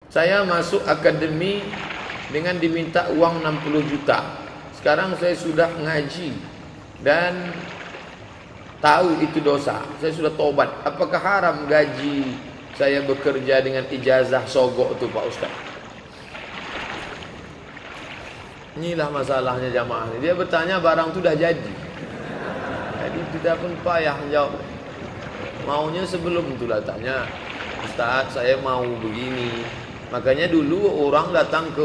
Saya masuk akademi dengan diminta uang 60 juta. Sekarang saya sudah ngaji dan tahu itu dosa. Saya sudah tobat. Apakah haram gaji saya bekerja dengan ijazah sogok itu Pak Ustaz? Inilah masalahnya jamaah ini. Dia bertanya barang itu dah jadi. Jadi tidak pun payah menjawab. Maunya sebelum itu lah tanya, Ustaz saya mau begini. Makanya dulu orang datang ke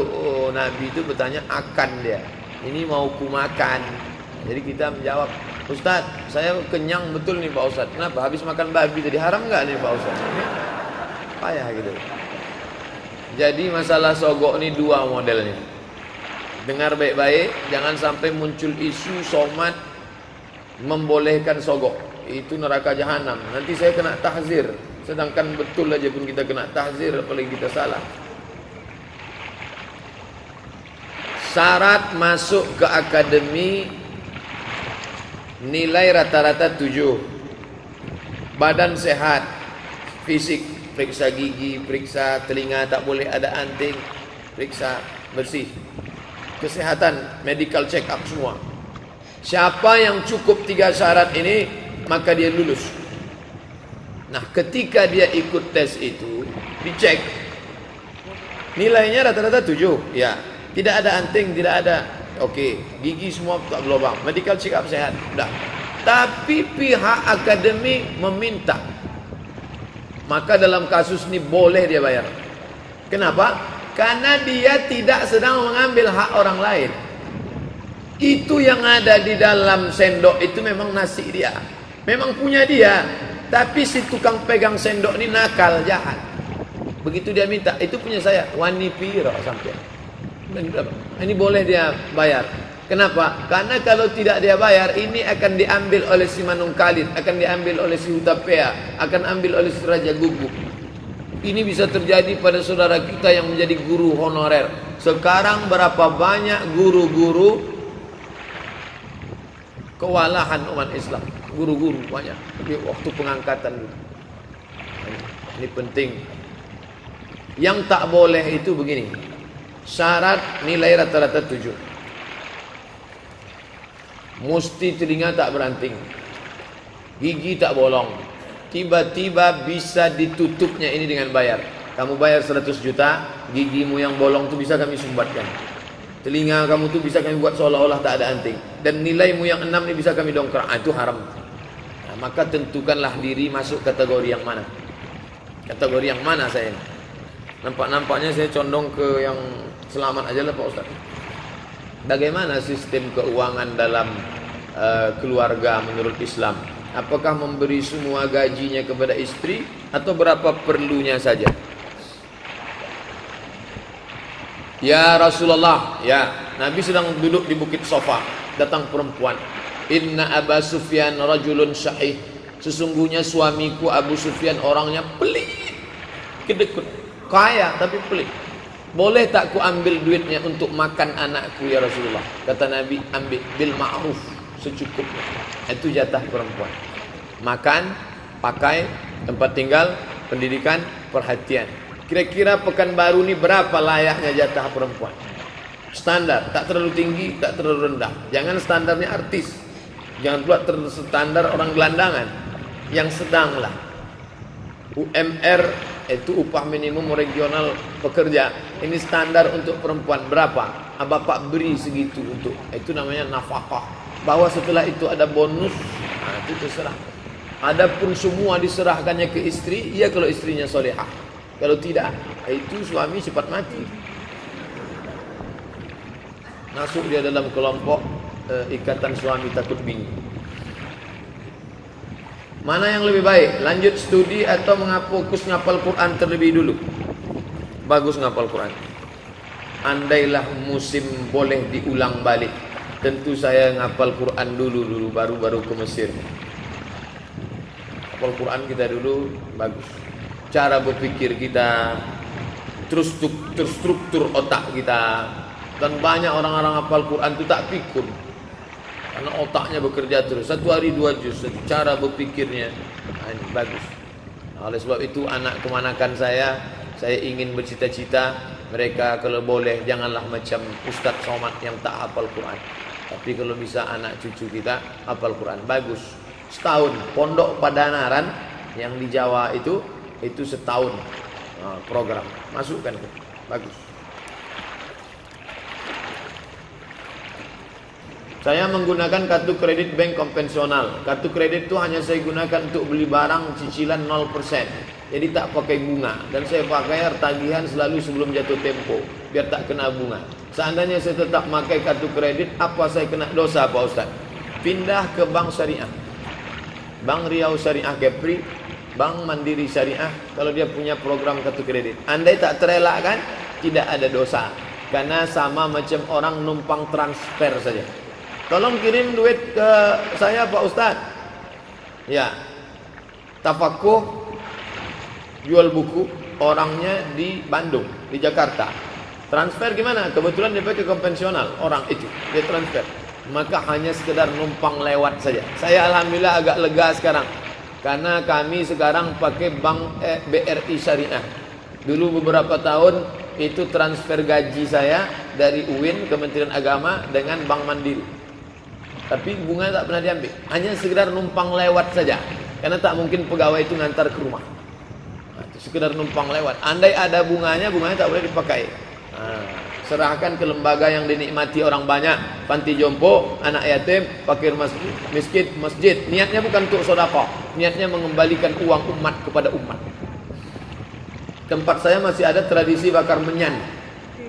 Nabi itu bertanya akan dia. Ini mau ku makan. Jadi kita menjawab, Ustaz saya kenyang betul nih Pak Ustaz. Kenapa? Habis makan babi tadi, haram enggak nih Pak Ustaz? Payah gitu. Jadi masalah sogok ini dua modelnya. Dengar baik-baik, jangan sampai muncul isu somat membolehkan sogok. Itu neraka jahanam. Nanti saya kena tahzir. Sedangkan betul aja pun kita kena tahzir, apalagi kita salah. Syarat masuk ke akademi, nilai rata-rata 7. Badan sehat, fisik, periksa gigi, periksa telinga tak boleh ada anting, periksa bersih. Kesehatan, medical check up semua. Siapa yang cukup 3 syarat ini, maka dia lulus. Nah, ketika dia ikut tes itu, dicek nilainya rata-rata 7. Ya, tidak ada anting, tidak ada. Oke, gigi semua tak berlubang, medical check up sehat. Udah. Tapi pihak akademi meminta. Maka dalam kasus ini boleh dia bayar. Kenapa? Karena dia tidak sedang mengambil hak orang lain. Itu yang ada di dalam sendok itu memang nasi dia, memang punya dia. Tapi si tukang pegang sendok ini nakal, jahat. Begitu dia minta, itu punya saya. Wani piro sampai. Ini boleh dia bayar. Kenapa? Karena kalau tidak dia bayar, ini akan diambil oleh si Manungkalit, akan diambil oleh si Hutapea, akan ambil oleh si Raja Guguk. Ini bisa terjadi pada saudara kita yang menjadi guru honorer. Sekarang berapa banyak guru-guru kewalahan umat Islam. Guru-guru banyak di waktu pengangkatan gitu. Ini penting. Yang tak boleh itu begini. Syarat nilai rata-rata 7. Mesti telinga tak beranting, gigi tak bolong. Tiba-tiba bisa ditutupnya ini dengan bayar. Kamu bayar 100 juta, gigimu yang bolong itu bisa kami sumbatkan. Telinga kamu tuh bisa kami buat seolah-olah tak ada anting. Dan nilaimu yang 6 ini bisa kami dongkrak. Itu haram. Nah, maka tentukanlah diri masuk kategori yang mana. Kategori yang mana saya ini. Nampak-nampaknya saya condong ke yang selamat aja lah Pak Ustaz. Bagaimana sistem keuangan dalam keluarga menurut Islam? Apakah memberi semua gajinya kepada istri atau berapa perlunya saja? Ya Rasulullah, ya Nabi sedang duduk di bukit Sofa, datang perempuan. Inna Aba Sufyan rajulun syahih. Sesungguhnya suamiku Abu Sufyan orangnya pelit, kedekut, kaya tapi pelit. Boleh tak ku ambil duitnya untuk makan anakku ya Rasulullah? Kata Nabi, ambil bil ma'ruf, secukupnya. Itu jatah perempuan. Makan, pakai, tempat tinggal, pendidikan, perhatian. Kira-kira Pekanbaru ini berapa layaknya jatah perempuan? Standar, tak terlalu tinggi, tak terlalu rendah. Jangan standarnya artis. Jangan pula standar orang gelandangan. Yang sedang lah. UMR itu upah minimum regional pekerja. Ini standar untuk perempuan berapa? Bapak beri segitu untuk. Itu namanya nafkah. Bahwa setelah itu ada bonus, nah itu terserah. Adapun semua diserahkannya ke istri, iya kalau istrinya solehah. Kalau tidak, itu suami cepat mati. Masuk dia dalam kelompok ikatan suami takut bini. Mana yang lebih baik? Lanjut studi atau fokus ngapal Quran terlebih dulu? Bagus ngapal Quran. Andailah musim boleh diulang balik, tentu saya ngapal Quran dulu baru ke Mesir. Ngapal Quran kita dulu bagus. Cara berpikir kita, terstruktur otak kita. Dan banyak orang-orang hafal Quran itu tak pikun. Karena otaknya bekerja terus. 1 hari 2 juz. Cara berpikirnya nah, ini bagus. Nah, oleh sebab itu anak kemanakan saya Saya ingin bercita-cita mereka kalau boleh janganlah macam Ustaz Somad yang tak hafal Quran. Tapi kalau bisa anak cucu kita hafal Quran, bagus. Setahun pondok Padanaran yang di Jawa itu setahun program. Masukkan ke. Bagus. Saya menggunakan kartu kredit bank konvensional. Kartu kredit itu hanya saya gunakan untuk beli barang cicilan 0%. Jadi tak pakai bunga. Dan saya pakai tagihan selalu sebelum jatuh tempo, biar tak kena bunga. Seandainya saya tetap pakai kartu kredit, apa saya kena dosa Pak Ustaz? Pindah ke bank syariah. Bank Riau Syariah Kepri, Bank Mandiri Syariah, kalau dia punya program kartu kredit. Andai tak terelakkan, tidak ada dosa. Karena sama macam orang numpang transfer saja. Tolong kirim duit ke saya Pak Ustaz. Ya. Tafakuh jual buku, orangnya di Bandung, di Jakarta. Transfer gimana? Kebetulan dia pakai konvensional, orang itu dia transfer. Maka hanya sekedar numpang lewat saja. Saya alhamdulillah agak lega sekarang. Karena kami sekarang pakai bank BRI Syariah. Dulu beberapa tahun itu transfer gaji saya dari UIN Kementerian Agama dengan Bank Mandiri. Tapi bunga tak pernah diambil. Hanya sekedar numpang lewat saja. Karena tak mungkin pegawai itu ngantar ke rumah. Itu sekedar numpang lewat. Andai ada bunganya tak boleh dipakai. Serahkan ke lembaga yang dinikmati orang banyak. Panti jompo, anak yatim, fakir miskin, masjid. Niatnya bukan untuk sedekah. Niatnya mengembalikan uang umat kepada umat. Tempat saya masih ada tradisi bakar menyan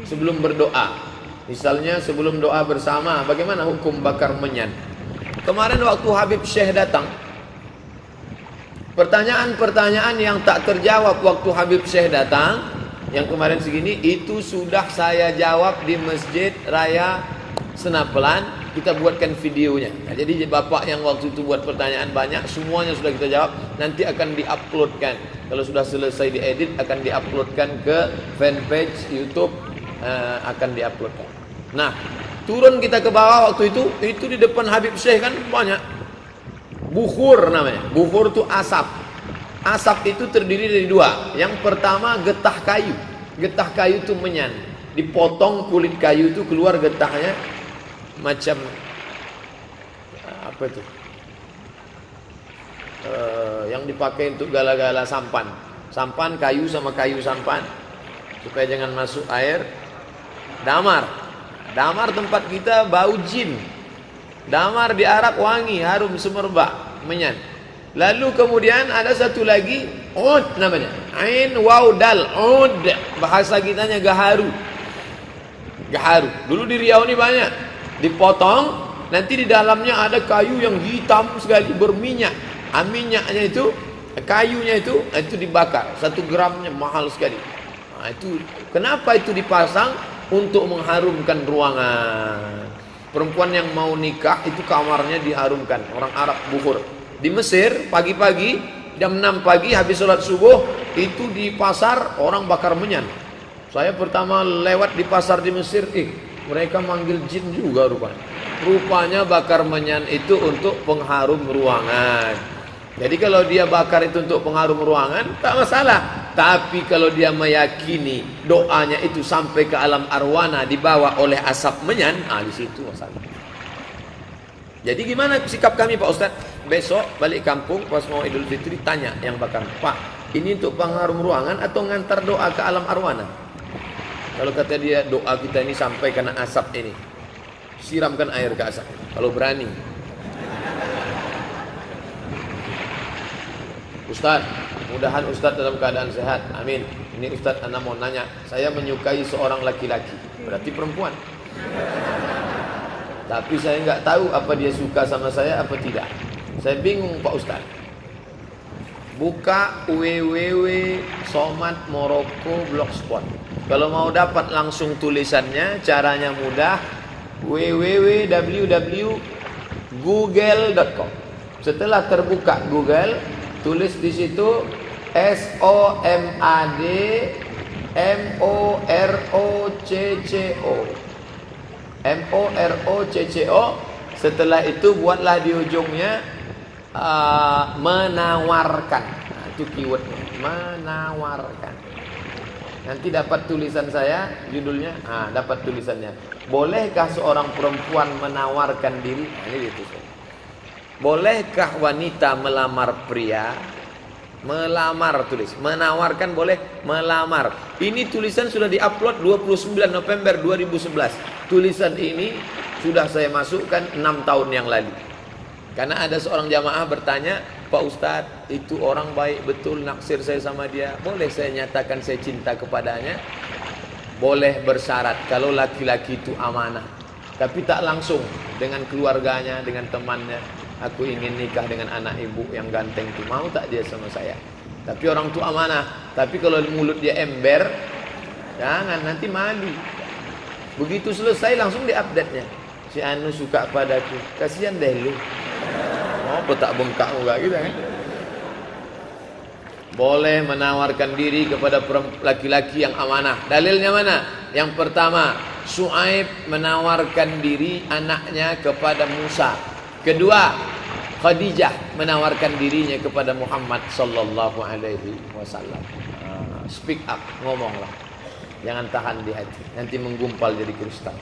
sebelum berdoa. Misalnya sebelum doa bersama, bagaimana hukum bakar menyan? Kemarin waktu Habib Syekh datang, pertanyaan-pertanyaan yang tak terjawab waktu Habib Syekh datang, yang kemarin segini, itu sudah saya jawab di Masjid Raya Senapelan. Kita buatkan videonya. Nah, jadi bapak yang waktu itu buat pertanyaan banyak, semuanya sudah kita jawab. Nanti akan diuploadkan. Kalau sudah selesai diedit, akan diuploadkan ke fanpage YouTube. Akan diuploadkan. Nah, turun kita ke bawah waktu itu di depan Habib Syekh kan banyak bukhur namanya. Bukhur itu asap. Asap itu terdiri dari dua. Yang pertama getah kayu. Getah kayu itu menyan. Dipotong kulit kayu itu keluar getahnya macam apa itu? Yang dipakai untuk gala-gala sampan. Sampan kayu sama kayu sampan supaya jangan masuk air. Damar. Damar tempat kita bau jin. Damar di Arab wangi, harum semerbak, menyan. Lalu kemudian ada satu lagi, ud namanya. Ain waw dal, ud. Bahasa kitanya gaharu. Gaharu. Dulu di Riau ini banyak. Dipotong, nanti di dalamnya ada kayu yang hitam sekali berminyak. Minyaknya itu, kayunya itu dibakar. 1 gramnya mahal sekali. Nah, itu kenapa itu dipasang? Untuk mengharumkan ruangan. Perempuan yang mau nikah itu kamarnya diharumkan. Orang Arab bukhur. Di Mesir pagi-pagi jam 6 pagi habis sholat subuh itu di pasar orang bakar menyan. Saya pertama lewat di pasar di Mesir, mereka manggil jin juga rupanya. Rupanya bakar menyan itu untuk pengharum ruangan. Jadi kalau dia bakar itu untuk pengharum ruangan, tak masalah. Tapi kalau dia meyakini doanya itu sampai ke alam arwana dibawa oleh asap menyan, di situ masalah. Jadi gimana sikap kami Pak Ustaz? Besok balik kampung pas mau Idul Fitri tanya yang bakar, Pak, ini untuk pengharum ruangan atau ngantar doa ke alam arwana? Kalau kata dia doa kita ini sampai kena asap ini, siramkan air ke asap. Kalau berani. Ustaz, mudahan Ustaz dalam keadaan sehat. Amin. Ini Ustaz, ana mau nanya. Saya menyukai seorang laki-laki. Berarti perempuan. Tapi saya nggak tahu apa dia suka sama saya apa tidak. Saya bingung Pak Ustaz. Buka www.somadmorocco.blogspot. Kalau mau dapat langsung tulisannya, caranya mudah. www.google.com. Setelah terbuka Google, tulis di situ SOMADMOROCCO. MOROCCO. Setelah itu buatlah di ujungnya menawarkan. Nah, itu keywordnya, menawarkan. Nanti dapat tulisan saya, judulnya, dapat tulisannya. Bolehkah seorang perempuan menawarkan diri? Ini ditulis. Bolehkah wanita melamar pria? Melamar tulis. Menawarkan boleh, melamar. Ini tulisan sudah diupload 29 November 2011. Tulisan ini sudah saya masukkan 6 tahun yang lalu. Karena ada seorang jamaah bertanya, Pak Ustadz, itu orang baik betul, naksir saya sama dia. Boleh saya nyatakan saya cinta kepadanya? Boleh bersyarat kalau laki-laki itu amanah. Tapi tak langsung dengan keluarganya, dengan temannya. Aku ingin nikah dengan anak ibu yang ganteng itu. Mau tak dia sama saya? Tapi orang itu amanah. Tapi kalau mulut dia ember, jangan, nanti malu. Begitu selesai langsung di-update-nya. Si Anu suka padaku. Kasihan deh lu. Oh, tak bengkak juga gitu kan. Boleh menawarkan diri kepada laki-laki yang amanah. Dalilnya mana? Yang pertama, Syuaib menawarkan diri anaknya kepada Musa. Kedua, Khadijah menawarkan dirinya kepada Muhammad sallallahu alaihi wasallam. Speak up, ngomonglah. Jangan tahan di hati, nanti menggumpal jadi kristal.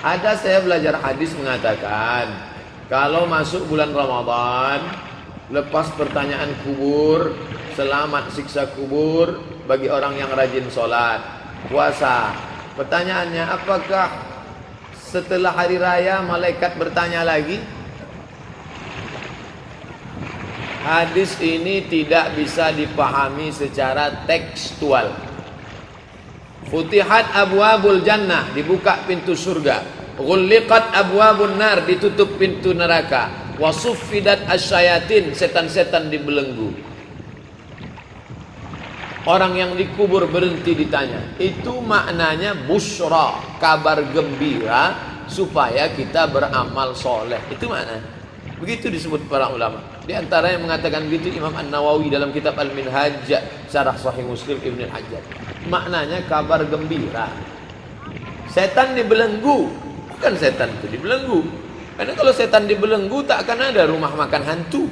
Ada saya belajar hadis mengatakan, kalau masuk bulan Ramadan, lepas pertanyaan kubur, selamat siksa kubur bagi orang yang rajin sholat, puasa. Pertanyaannya, apakah setelah hari raya malaikat bertanya lagi? Hadis ini tidak bisa dipahami secara tekstual. Futihat abwabul jannah, dibuka pintu surga. Ghulliqat abwabun nar, ditutup pintu neraka. Wasuffidat asyayatin, setan-setan dibelenggu. Orang yang dikubur berhenti ditanya. Itu maknanya busyra, kabar gembira supaya kita beramal soleh. Itu makna. Begitu disebut para ulama. Di antara yang mengatakan begitu Imam An-Nawawi dalam kitab Al-Minhaj Syarah Sahih Muslim Ibn Al-Hajjaj. Maknanya kabar gembira. Setan dibelenggu. Bukan setan itu dibelenggu. Karena kalau setan dibelenggu tak akan ada rumah makan hantu.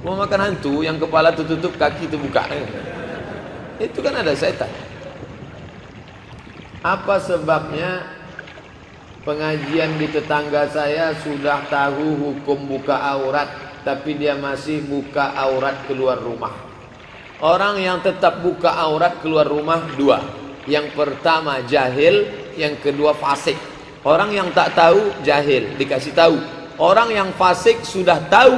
Rumah makan hantu yang kepala tutup, kaki terbuka. Itu kan ada setan. Apa sebabnya pengajian di tetangga saya sudah tahu hukum buka aurat, tapi dia masih buka aurat keluar rumah? Orang yang tetap buka aurat keluar rumah dua. Yang pertama jahil, yang kedua fasik. Orang yang tak tahu jahil, dikasih tahu. Orang yang fasik sudah tahu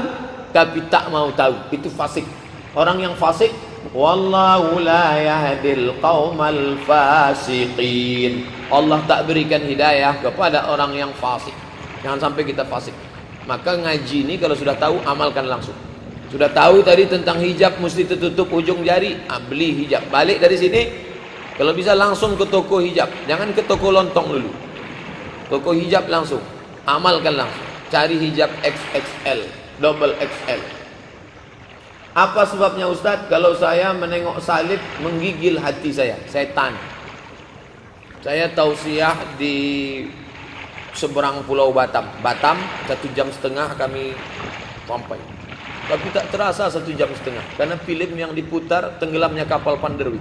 tapi tak mau tahu, itu fasik. Orang yang fasik, wallahu la yahdil qaumal fasiqin. Allah tak berikan hidayah kepada orang yang fasik. Jangan sampai kita fasik. Maka ngaji ini kalau sudah tahu, amalkan langsung. Sudah tahu tadi tentang hijab mesti tertutup ujung jari, beli hijab. Balik dari sini, kalau bisa langsung ke toko hijab, jangan ke toko lontong dulu. Toko hijab langsung, amalkan langsung. Cari hijab XXL, double XL. Apa sebabnya Ustadz? Kalau saya menengok salib menggigil hati saya, setan. Saya tausiah di seberang Pulau Batam. Batam 1,5 jam kami sampai. Tapi tak terasa 1,5 jam. Karena film yang diputar tenggelamnya kapal Panderwi.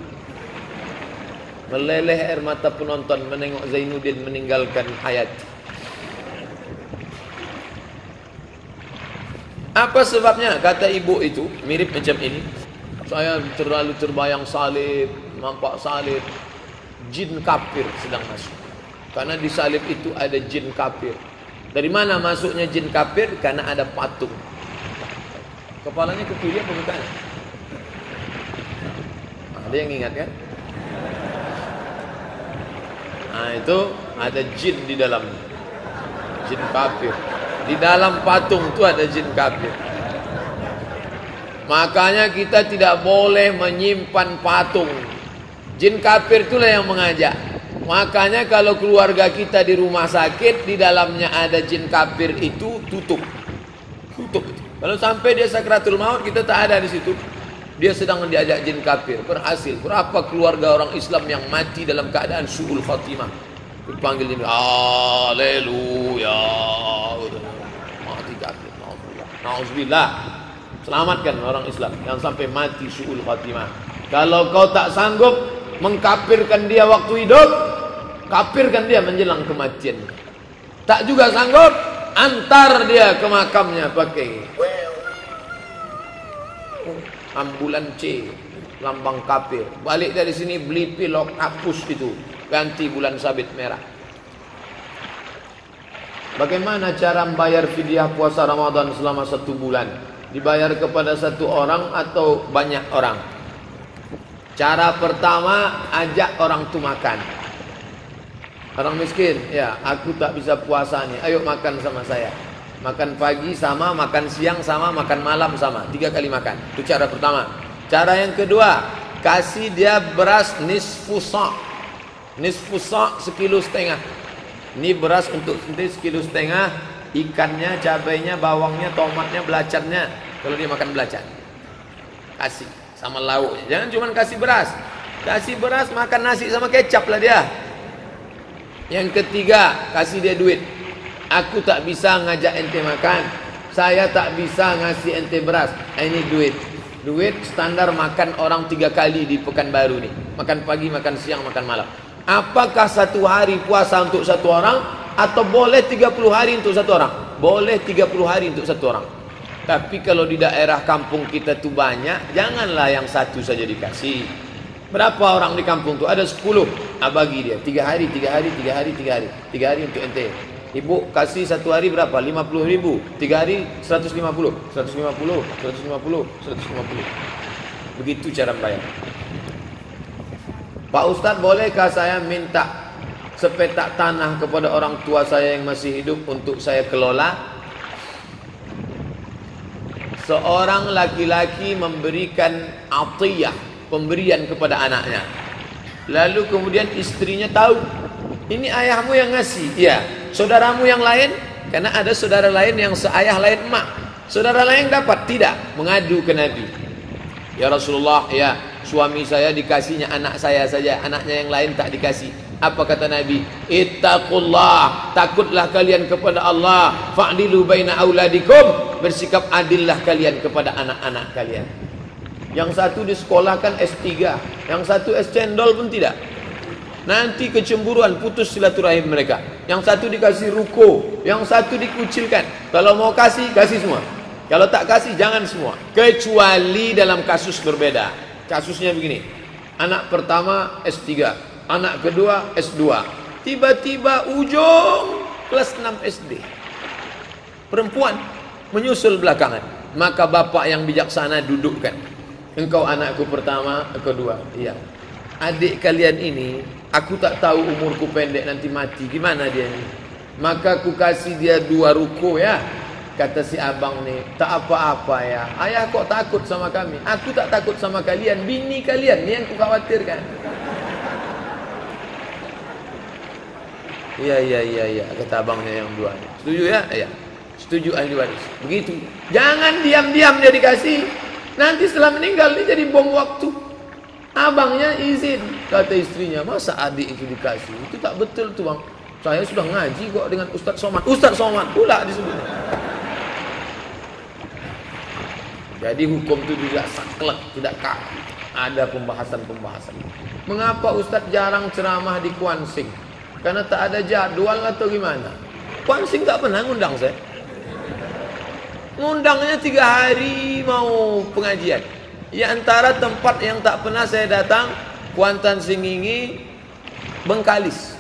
Meleleh air mata penonton menengok Zainuddin meninggalkan hayat. Apa sebabnya? Kata ibu itu mirip macam ini. Saya terlalu terbayang salib, nampak salib, jin kafir sedang masuk. Karena di salib itu ada jin kafir. Dari mana masuknya jin kafir? Karena ada patung. Kepalanya ke kiri apa ke kanan? Ada yang ingat kan? Nah itu ada jin di dalamnya, jin kafir. Di dalam patung itu ada jin kafir. Makanya kita tidak boleh menyimpan patung. Jin kafir itulah yang mengajak. Makanya kalau keluarga kita di rumah sakit, di dalamnya ada jin kafir itu, tutup. Kalau sampai dia sakratul maut, kita tak ada di situ. Dia sedang diajak jin kafir. Berhasil. Berapa keluarga orang Islam yang mati dalam keadaan su'ul khatimah? Dipanggil jin, haleluya. Mati kafir. Nauzubillah. Selamatkan orang Islam yang sampai mati su'ul khatimah. Kalau kau tak sanggup, mengkafirkan dia waktu hidup, kafirkan dia menjelang kematian. Tak juga sanggup, antar dia ke makamnya pakai ambulan C, lambang kafir. Balik dari sini beli pilok, hapus itu, ganti bulan sabit merah. Bagaimana cara membayar fidyah puasa Ramadan selama 1 bulan? Dibayar kepada 1 orang atau banyak orang? Cara pertama, ajak orang itu makan. Orang miskin, ya aku tak bisa puasa nih, ayo makan sama saya. Makan pagi sama, makan siang sama, makan malam sama, 3 kali makan. Itu cara pertama. Cara yang kedua, kasih dia beras nisfu sa'. Nisfu sa' 1,5 kilo. Ini beras untuk sendiri 1,5 kilo. Ikannya, cabainya, bawangnya, tomatnya, belacannya. Kalau dia makan belacan, kasih sama lauknya. Jangan cuma kasih beras. Kasih beras, makan nasi sama kecap lah dia. Yang ketiga, kasih dia duit. Aku tak bisa ngajak ente makan, saya tak bisa ngasih ente beras. Ini duit. Duit standar makan orang 3 kali di Pekanbaru nih. Makan pagi, makan siang, makan malam. Apakah 1 hari puasa untuk 1 orang, atau boleh 30 hari untuk 1 orang? Boleh 30 hari untuk 1 orang. Tapi kalau di daerah kampung kita tuh banyak, janganlah yang 1 saja dikasih. Berapa orang di kampung tuh? Ada 10. Bagi dia 3 hari, 3 hari, 3 hari, 3 hari. 3 hari untuk ente. Ibu kasih 1 hari berapa? 50.000. 3 hari 150. 150, 150, 150. Begitu cara bayar. Pak Ustadz, bolehkah saya minta sepetak tanah kepada orang tua saya yang masih hidup untuk saya kelola? Seorang laki-laki memberikan atiyah, pemberian kepada anaknya. Lalu kemudian istrinya tahu, ini ayahmu yang ngasih. Ya, saudaramu yang lain, karena ada saudara lain yang seayah lain emak. Saudara lain dapat, tidak, mengadu ke Nabi. Ya Rasulullah, ya suami saya dikasihnya anak saya saja, anaknya yang lain tak dikasih. Apa kata Nabi? Ittaqullah, takutlah kalian kepada Allah. Fa'dilu baina auladikum, bersikap adillah kalian kepada anak-anak kalian. Yang satu disekolahkan S3, yang satu es cendol pun tidak. Nanti kecemburuan, putus silaturahim mereka. Yang satu dikasih ruko, yang satu dikucilkan. Kalau mau kasih, kasih semua. Kalau tak kasih, jangan semua. Kecuali dalam kasus berbeda. Kasusnya begini, anak pertama S3, anak kedua S2. Tiba-tiba ujung kelas 6 SD. Perempuan menyusul belakangan. Maka bapak yang bijaksana dudukkan. Engkau anakku pertama, kedua. Iya. Adik kalian ini, aku tak tahu umurku pendek nanti mati. Gimana dia ini? Maka aku kasih dia 2 ruko ya. Kata si abang nih, tak apa-apa ya. Ayah kok takut sama kami? Aku tak takut sama kalian. Bini kalian ni yang ku khawatirkan. Iya, kata abangnya yang 2. Setuju ya? Iya. Setuju ahli waris. Begitu. Jangan diam-diam dia dikasih. Nanti setelah meninggal dia jadi bom waktu. Abangnya izin. Kata istrinya, masa adik itu dikasih? Itu tak betul tuh bang. Saya sudah ngaji kok dengan Ustadz Somad. Ustadz Somad pula disebut. Jadi hukum itu tidak saklek, tidak kaku. Ada pembahasan-pembahasan. Mengapa Ustadz jarang ceramah di Kuansing? Karena tak ada jadwal atau gimana? Kuansing tak pernah ngundang saya. Ngundangnya 3 hari mau pengajian. Ya antara tempat yang tak pernah saya datang, Kuantan Singingi, Bengkalis.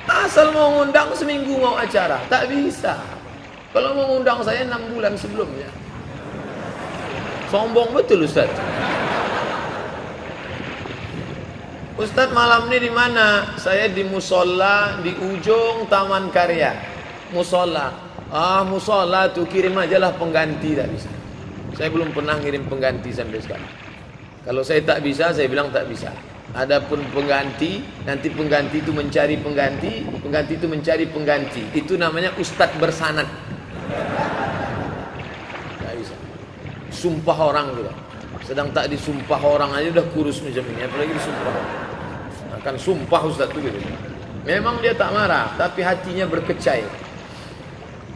Asal mau ngundang seminggu mau acara, tak bisa. Kalau mau ngundang saya 6 bulan sebelumnya. Sombong betul Ustaz. Ustaz malam ini di mana? Saya di musola di ujung Taman Karya. Musola. Musola tuh kirim ajalah pengganti, tak bisa. Saya belum pernah ngirim pengganti sampai sekarang. Kalau saya tak bisa, saya bilang tak bisa. Adapun pengganti, nanti pengganti itu mencari pengganti, pengganti itu mencari pengganti. Itu namanya ustadz bersanad. Tak bisa. Sumpah orang juga. Sedang tak disumpah orang aja udah kurus macam ini, apalagi disumpah. Akan sumpah ustadz itu gitu. Memang dia tak marah, tapi hatinya berkecai.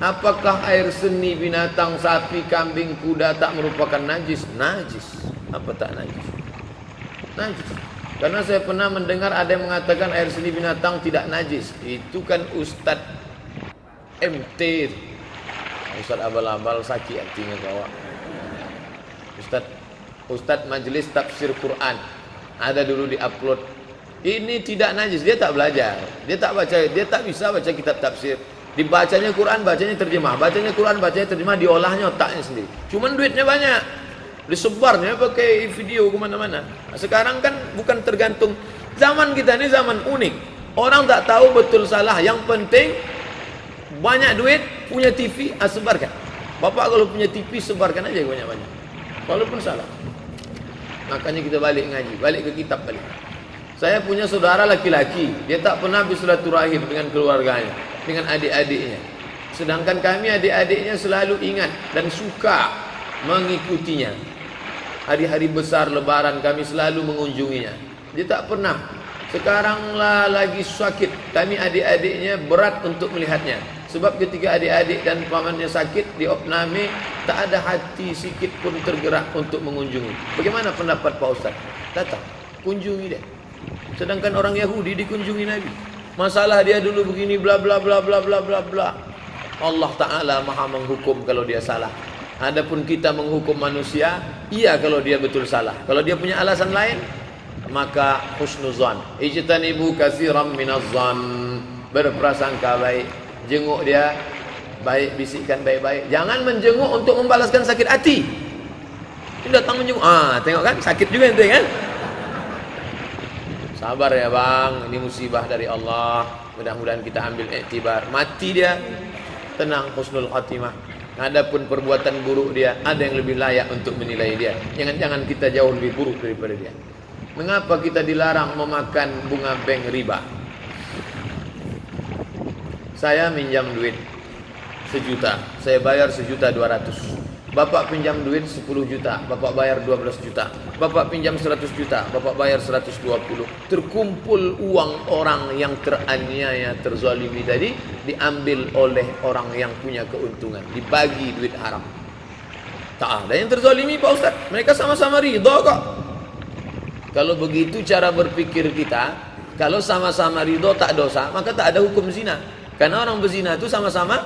Apakah air seni binatang, sapi, kambing, kuda tak merupakan najis? Najis. Apa tak najis? Najis. Karena saya pernah mendengar ada yang mengatakan air seni binatang tidak najis. Itu kan Ustadz MT, Ustadz abal-abal sakit hatinya kawan. Ustadz Majelis Tafsir Quran, ada dulu di-upload. Ini tidak najis, dia tak belajar, dia tak baca, dia tak bisa baca kitab tafsir. Dibacanya Quran, bacanya terjemah, bacanya Quran, bacanya terjemah, diolahnya otaknya sendiri. Cuman duitnya banyak, disebarnya pakai video kemana-mana. Nah, sekarang kan bukan tergantung. Zaman kita ini zaman unik. Orang tak tahu betul salah. Yang penting banyak duit, punya TV, sebarkan. Bapak kalau punya TV, sebarkan aja banyak-banyak, walaupun salah. Makanya kita balik ngaji, balik ke kitab balik. Saya punya saudara laki-laki, dia tak pernah bersilaturahim dengan keluarganya, dengan adik-adiknya. Sedangkan kami adik-adiknya selalu ingat dan suka mengikutinya. Hari-hari besar lebaran kami selalu mengunjunginya. Dia tak pernah. Sekarang lah lagi sakit, kami adik-adiknya berat untuk melihatnya. Sebab ketika adik-adik dan pamannya sakit di opname, tak ada hati sikit pun tergerak untuk mengunjungi. Bagaimana pendapat Pak Ustaz? Datang, kunjungi dia. Sedangkan orang Yahudi dikunjungi Nabi. Masalah dia dulu begini, bla bla bla bla bla bla bla. Allah Ta'ala maha menghukum kalau dia salah. Adapun kita menghukum manusia, iya kalau dia betul salah. Kalau dia punya alasan lain, maka husnuzan. Ijtanibu katsiran minazzan. Berprasangka baik. Jenguk dia baik, bisikkan baik-baik. Jangan menjenguk untuk membalaskan sakit hati. Ini datang menjenguk, tengok kan, sakit juga ente kan. Sabar ya bang, ini musibah dari Allah. Mudah-mudahan kita ambil iktibar. Mati dia, tenang, husnul khatimah. Adapun perbuatan buruk dia, ada yang lebih layak untuk menilai dia. Jangan-jangan kita jauh lebih buruk daripada dia. Mengapa kita dilarang memakan bunga bank riba? Saya minjam duit 1 juta, saya bayar 1.200.000. Bapak pinjam duit 10 juta, Bapak bayar 12 juta. Bapak pinjam 100 juta, Bapak bayar 120. Terkumpul uang orang yang teraniaya, terzalimi tadi, diambil oleh orang yang punya keuntungan, dibagi duit haram. Tak ada yang terzalimi Pak Ustaz, mereka sama-sama ridha kok. Kalau begitu cara berpikir kita, kalau sama-sama ridha tak dosa, maka tak ada hukum zina. Karena orang berzina itu sama-sama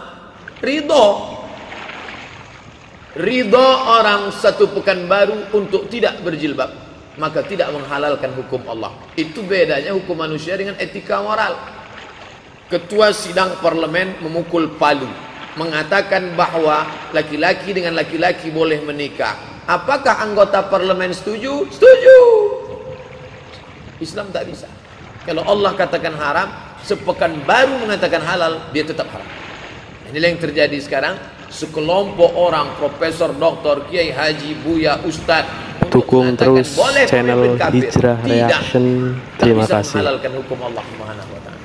ridho. Ridho orang satu pekan baru untuk tidak berjilbab, maka tidak menghalalkan hukum Allah. Itu bedanya hukum manusia dengan etika moral. Ketua sidang parlemen memukul palu, mengatakan bahwa laki-laki dengan laki-laki boleh menikah. Apakah anggota parlemen setuju? Setuju. Islam tak bisa. Kalau Allah katakan haram, sepekan baru mengatakan halal, dia tetap haram. Inilah yang terjadi sekarang. Sekelompok orang, profesor, doktor, kiai, haji, buya, ustad, dukung terus channel Hijrah Reaction. Terima kasih. Menghalalkan hukum Allah Subhanahu wa taala.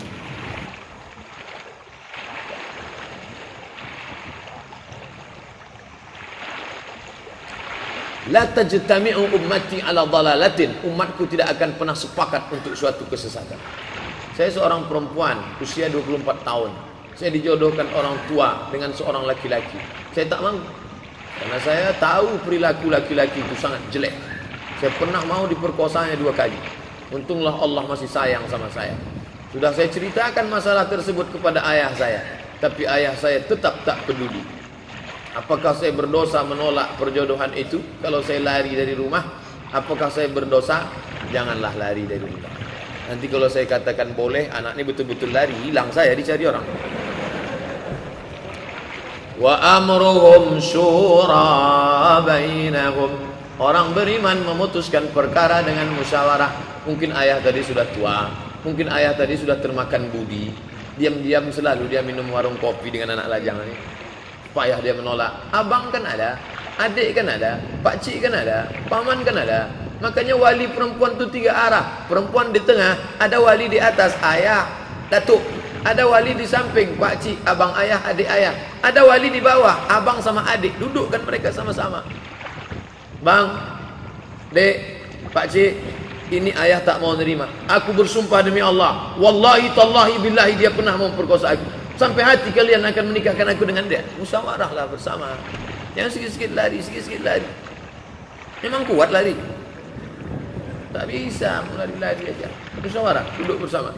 La tajtami'u ummati ala dhalalatin. Umatku tidak akan pernah sepakat untuk suatu kesesatan. Saya seorang perempuan usia 24 tahun. Saya dijodohkan orang tua dengan seorang laki-laki. Saya tak mau, karena saya tahu perilaku laki-laki itu sangat jelek. Saya pernah mau diperkosanya 2 kali. Untunglah Allah masih sayang sama saya. Sudah saya ceritakan masalah tersebut kepada ayah saya, tapi ayah saya tetap tak peduli. Apakah saya berdosa menolak perjodohan itu? Kalau saya lari dari rumah, apakah saya berdosa? Janganlah lari dari rumah. Nanti kalau saya katakan boleh, anak ini betul-betul lari, hilang saya, dicari orang. Wa amruhum syura bainahum. Orang beriman memutuskan perkara dengan musyawarah. Mungkin ayah tadi sudah tua, mungkin ayah tadi sudah termakan budi. Diam-diam selalu dia minum warung kopi dengan anak lajang ini. Payah dia menolak. Abang kan ada, adik kan ada, pakcik kan ada, paman kan ada. Makanya wali perempuan itu 3 arah. Perempuan di tengah, ada wali di atas, ayah, datuk. Ada wali di samping, pakcik, abang ayah, adik ayah. Ada wali di bawah, abang sama adik. Dudukkan mereka sama-sama. Bang, dek, pakcik, ini ayah tak mau nerima. Aku bersumpah demi Allah, wallahi tallahi billahi dia pernah memperkosa aku. Sampai hati kalian akan menikahkan aku dengan dia. Musyawarahlah bersama. Jangan sikit-sikit lari, sikit-sikit lari. Memang kuat lari. Tak bisa, lari-lari aja. Musyawarah, duduk bersama.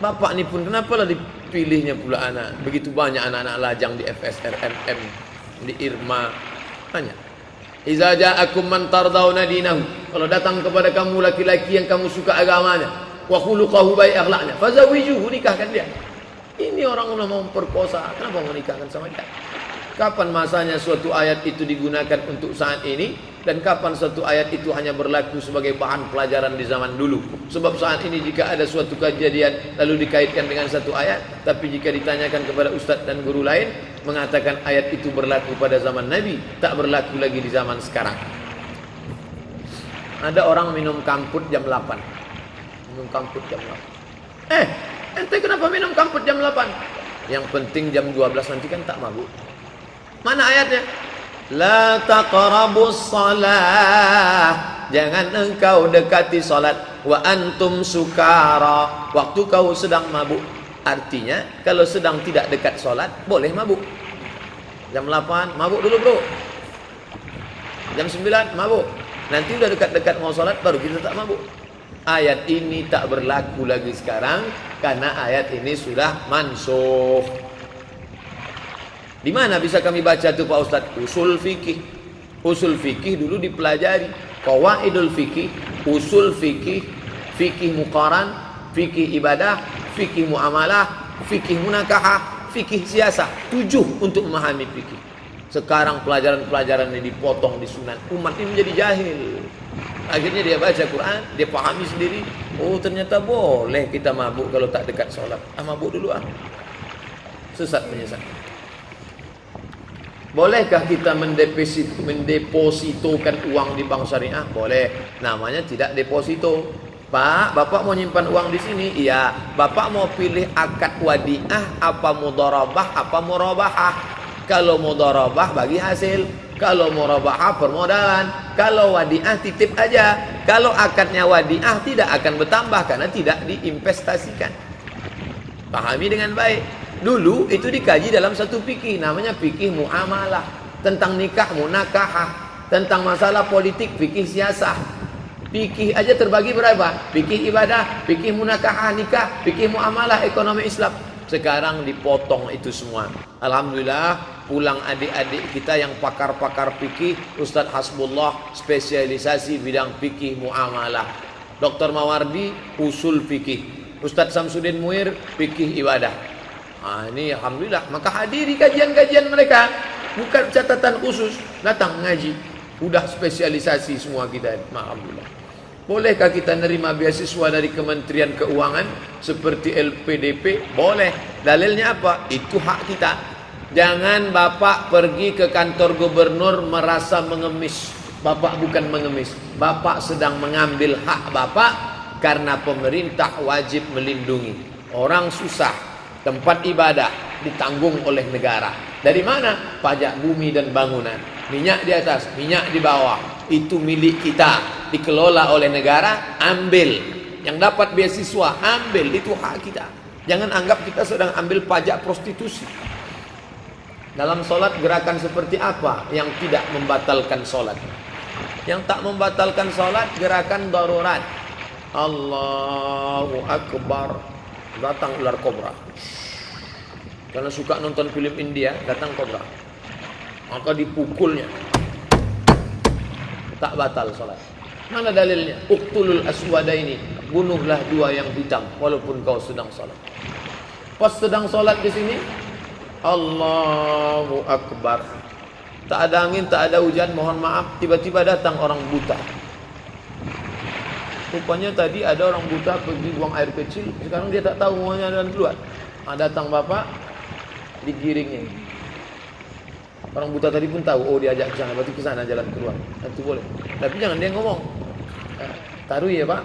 Bapak ni pun kenapalah dipilihnya pula anak. Begitu banyak anak-anak lajang di FSRMM, di Irma. Tanya. Iza ja'akum man tardawna dinahu. Kalau datang kepada kamu laki-laki yang kamu suka agamanya, wa khuluquhu baik akhlaknya, fazawijuhu, nikahkan dia. Ini orang mau memperkosa, kenapa mau nikahkan sama dia? Kapan masanya suatu ayat itu digunakan untuk saat ini, dan kapan suatu ayat itu hanya berlaku sebagai bahan pelajaran di zaman dulu? Sebab saat ini jika ada suatu kejadian lalu dikaitkan dengan satu ayat, tapi jika ditanyakan kepada ustaz dan guru lain, mengatakan ayat itu berlaku pada zaman Nabi, tak berlaku lagi di zaman sekarang. Ada orang minum kamput jam 8. Minum kamput jam 8. Ente kenapa minum kamput jam 8? Yang penting jam 12 nanti kan tak mabuk. Mana ayatnya? La taqrabus salah. Jangan engkau dekati salat wa antum sukara, waktu kau sedang mabuk. Artinya kalau sedang tidak dekat salat boleh mabuk. Jam 8 mabuk dulu, bro. Jam 9 mabuk. Nanti udah dekat-dekat mau salat baru kita tak mabuk. Ayat ini tak berlaku lagi sekarang karena ayat ini sudah mansukh. Di mana bisa kami baca tuh Pak Ustadz? Usul fikih. Usul fikih dulu dipelajari. Qawaidul fikih, usul fikih, fikih muqaran, fikih ibadah, fikih muamalah, fikih munakahah, fikih siasah. 7 untuk memahami fikih. Sekarang pelajaran-pelajaran ini dipotong, disunat. Umat ini menjadi jahil. Akhirnya dia baca Quran, dia pahami sendiri. Oh ternyata boleh kita mabuk kalau tak dekat sholat. Mabuk dulu ah. Sesat menyesat. Bolehkah kita mendepositokan uang di bank syariah? Boleh. Namanya tidak deposito. Pak, Bapak mau nyimpan uang di sini? Iya. Bapak mau pilih akad wadiah apa mudharabah apa murabahah? Kalau mudharabah bagi hasil, kalau murabahah permodalan, kalau wadiah titip aja. Kalau akadnya wadiah tidak akan bertambah karena tidak diinvestasikan. Pahami dengan baik. Dulu itu dikaji dalam satu fikih, namanya fikih muamalah, tentang nikah munakahah, tentang masalah politik fikih siasah. Fikih aja terbagi berapa? Fikih ibadah, fikih munakahah nikah, fikih muamalah ekonomi Islam. Sekarang dipotong itu semua. Alhamdulillah pulang adik-adik kita yang pakar-pakar fikih, Ustadz Hasbullah spesialisasi bidang fikih muamalah, Dr. Mawardi usul fikih, Ustadz Samsudin Muir fikih ibadah. Ini alhamdulillah. Maka hadiri kajian-kajian mereka, bukan catatan khusus, datang ngaji. Udah spesialisasi semua kita. Alhamdulillah. Bolehkah kita nerima beasiswa dari Kementerian Keuangan seperti LPDP? Boleh. Dalilnya apa? Itu hak kita. Jangan Bapak pergi ke kantor gubernur merasa mengemis. Bapak bukan mengemis. Bapak sedang mengambil hak Bapak karena pemerintah wajib melindungi. Orang susah. Tempat ibadah ditanggung oleh negara. Dari mana? Pajak bumi dan bangunan. Minyak di atas, minyak di bawah. Itu milik kita. Dikelola oleh negara, ambil. Yang dapat beasiswa, ambil. Itu hak kita. Jangan anggap kita sedang ambil pajak prostitusi. Dalam sholat gerakan seperti apa yang tidak membatalkan sholat? Yang tak membatalkan sholat gerakan darurat. Allahu Akbar. Datang ular kobra. Karena suka nonton film India, datang kobra. Maka dipukulnya. Tak batal sholat. Mana dalilnya? Uqtulul aswadaini. Bunuhlah 2 yang hitam walaupun kau sedang sholat. Pas sedang sholat di sini, Allahu Akbar. Tak ada angin, tak ada hujan, mohon maaf, tiba-tiba datang orang buta. Rupanya tadi ada orang buta pergi buang air kecil, sekarang dia tak tahu maunya dan keluar. Datang bapak, digiringnya. Orang buta tadi pun tahu, oh diajak ke sana, berarti ke sana jalan keluar. Itu boleh. Tapi jangan dia ngomong. Taruh ya pak.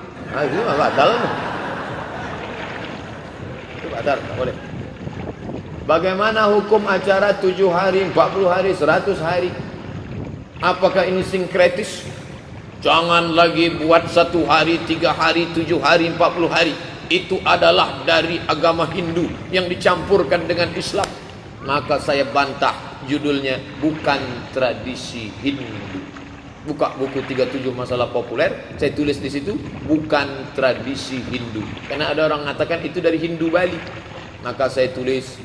Itu mah batal. Itu batal, tak boleh. Bagaimana hukum acara 7 hari, 40 hari, 100 hari? Apakah ini sinkretis? Jangan lagi buat 1 hari, 3 hari, 7 hari, 40 hari. Itu adalah dari agama Hindu yang dicampurkan dengan Islam. Maka saya bantah, judulnya bukan tradisi Hindu. Buka buku 37 masalah populer, saya tulis di situ bukan tradisi Hindu. Karena ada orang mengatakan itu dari Hindu Bali. Maka saya tulis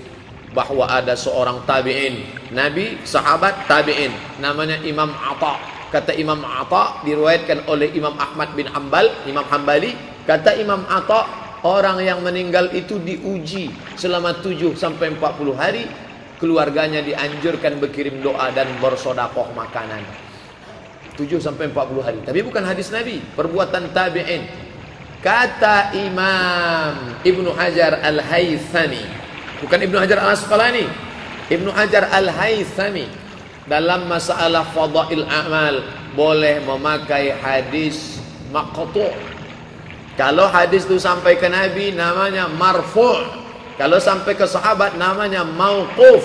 bahwa ada seorang tabi'in, nabi, sahabat, tabi'in, namanya Imam Atha. Kata Imam Atha, diriwayatkan oleh Imam Ahmad bin Hanbal, Imam Hambali, kata Imam Atha, orang yang meninggal itu diuji selama 7 sampai 40 hari, keluarganya dianjurkan berkirim doa dan bersedekah makanan. 7 sampai 40 hari. Tapi bukan hadis Nabi, perbuatan tabi'in. Kata Imam Ibnu Hajar Al-Haythami, bukan Ibnu Hajar Al-Asqalani, Ibnu Hajar Al-Haythami, dalam masalah fadail amal boleh memakai hadis maqtu'. Kalau hadis itu sampai ke Nabi namanya marfu', kalau sampai ke sahabat namanya mauquf,